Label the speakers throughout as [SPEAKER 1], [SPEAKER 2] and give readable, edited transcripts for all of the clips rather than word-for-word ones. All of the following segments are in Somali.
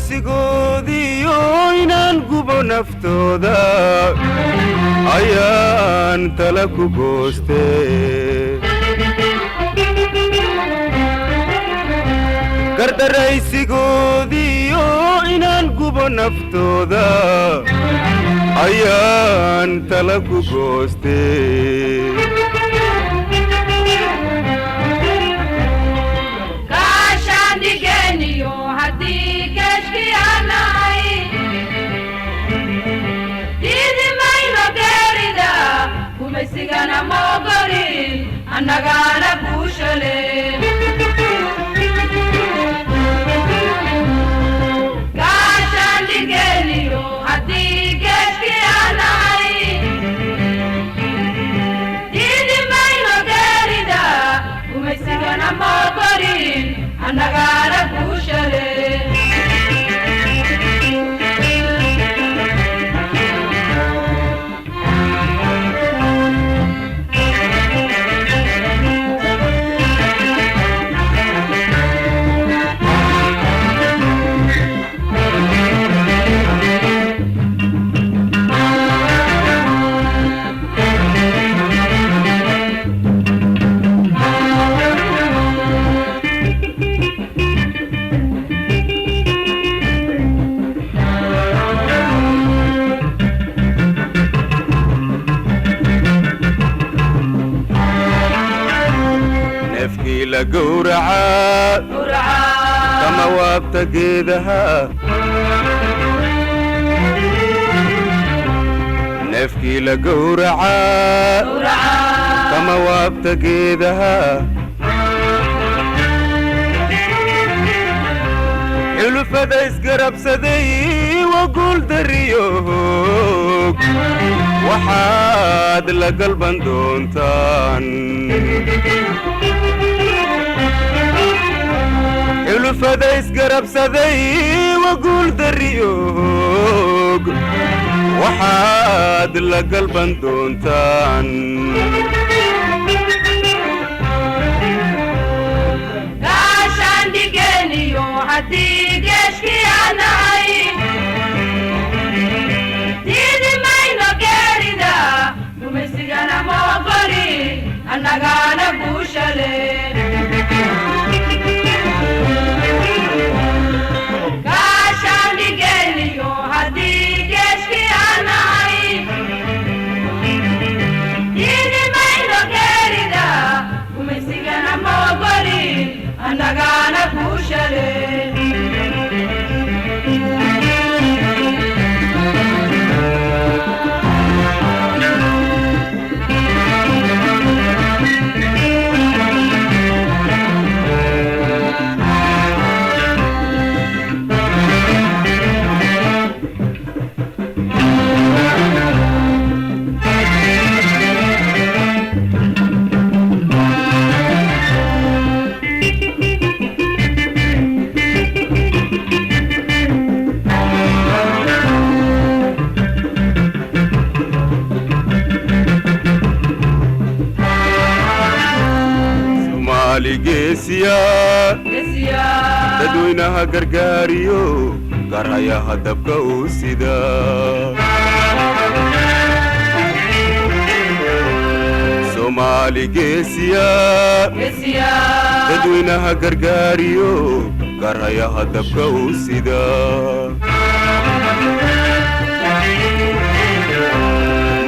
[SPEAKER 1] gardaraysigoodiyo inaan gubo naftooda ayaan tala ku gooste gardaraysigoodiyo inaan gubo naftooda ayaan tala ku gooste
[SPEAKER 2] sigana mogori annagana bushale kashan digeliyo hadi geski anai didi mayno gerida kume sigana mogori annagana bushale قورعا كما وابتقيدها نفكي لقورعا كما وابتقيدها حلو فدا يسقرب سدي وقول دريوك وحاد لقلبا دونتان حلو فدا يسقرب سدي وقول دريوك وحاد لقلبا دونتان عشان دقني وحدي قشكي عناي ديدي ما ينقري دا ومسيقنا موقري أنا قانا بوشالي Annagana bushale
[SPEAKER 1] geesiyaa dadweynaha gargaariyo garayaha dabka uu sida Soomaali geesiyaa dadweynaha gargaariyo garayaha dabka uu sida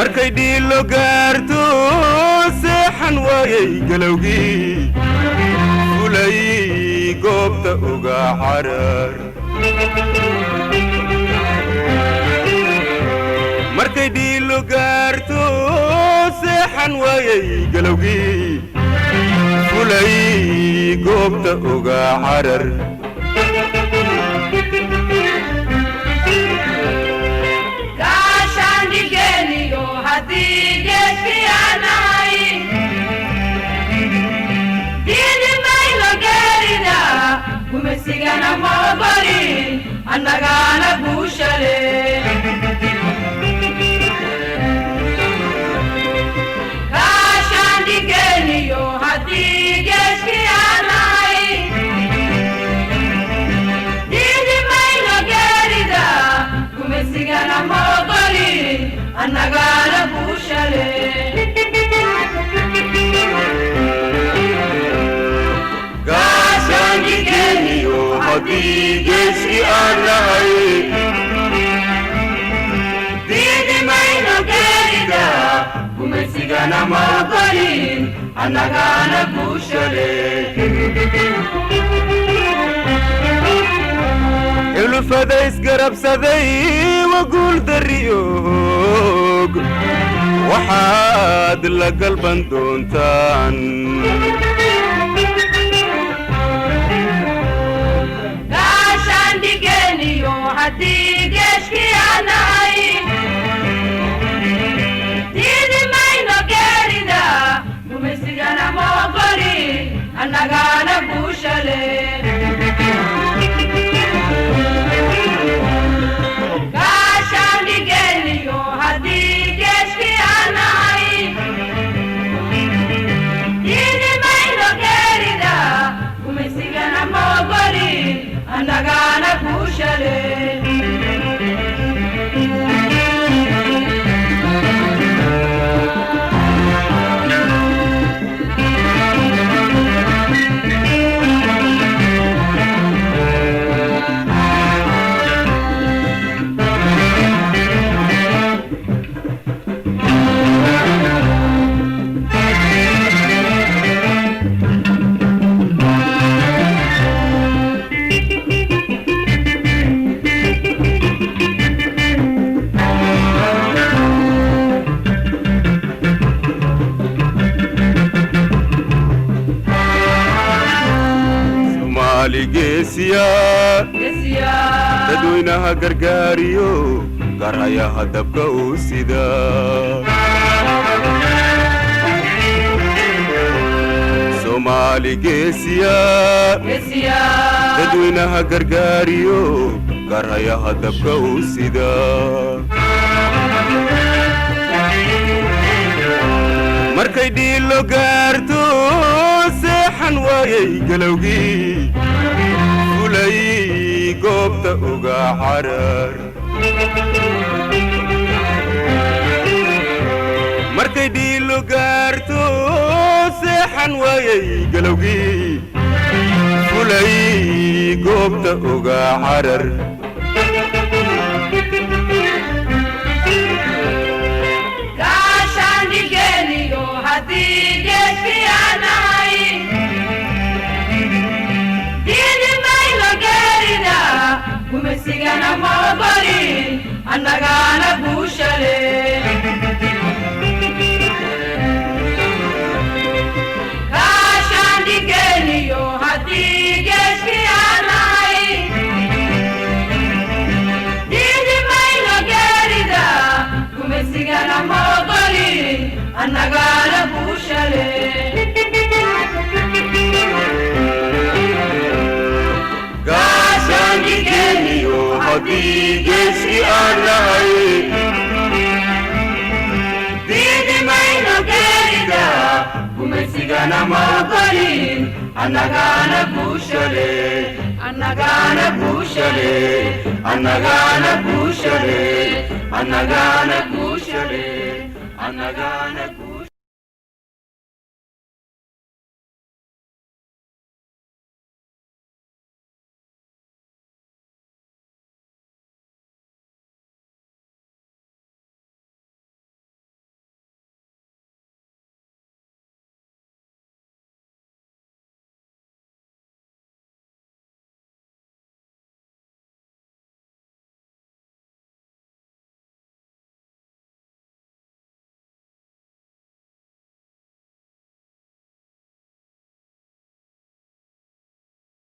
[SPEAKER 1] markay dhiilo gaarto seexan waayay galowgii fulay goobta uga carar markay dhiilo gaarto seexan seexan waayay galowgii fulay goobta uga carar
[SPEAKER 2] gaashaandhigeniyo haddii geedkii anahay diidi mayno geerida gumaysigana ma ogolin annagaana guushale gaashaandhigeniyo haddii geedkii anahay diidi mayno geerida gumaysigana ma ogolin annagaana guushale
[SPEAKER 1] gaashaandhigeniyo haddii geedkii anahay
[SPEAKER 2] diidi mayno geerida gumaysigana ma ogolin annagaana guushale
[SPEAKER 1] xulufada isgarabsaday waguul dariyog waxaad la galban doontaan
[SPEAKER 2] gaashaandhigeniyo haddii geedkii anahay diidi mayno geerida gumaysigana ma ogolin annagaana guushale gaashaandhigeniyo haddii geedkii anahay diidi mayno geerida gumaysigana ma ogolin annagaana guushale
[SPEAKER 1] geesiya dadweynaha gargaariyo garayaha dabka uu sida soomaali geesiya dadweynaha gargaariyo garayaha dabka uu sida markay dhiilo gaarto seexan waayay galowgii fulay goobta uga carar markay dhiilo gaarto seexan waayay galowgii fulay goobta uga carar
[SPEAKER 2] gaashaandhigeniyo haddii geedkii anahay diidi mayno geerida gumaysigana ma ogolin annagaana guushale gaashaandhigeniyo haddii geedkii anahay diidi mayno geerida gumaysigana ma ogolin annagaana guushale
[SPEAKER 1] gaashaandhigeniyo haddii geedkii anahay
[SPEAKER 2] diidi mayno geerida gumaysigana ma ogolin annagaana guushale annagaana guushale annagaana guushale annagaana guushale annagaana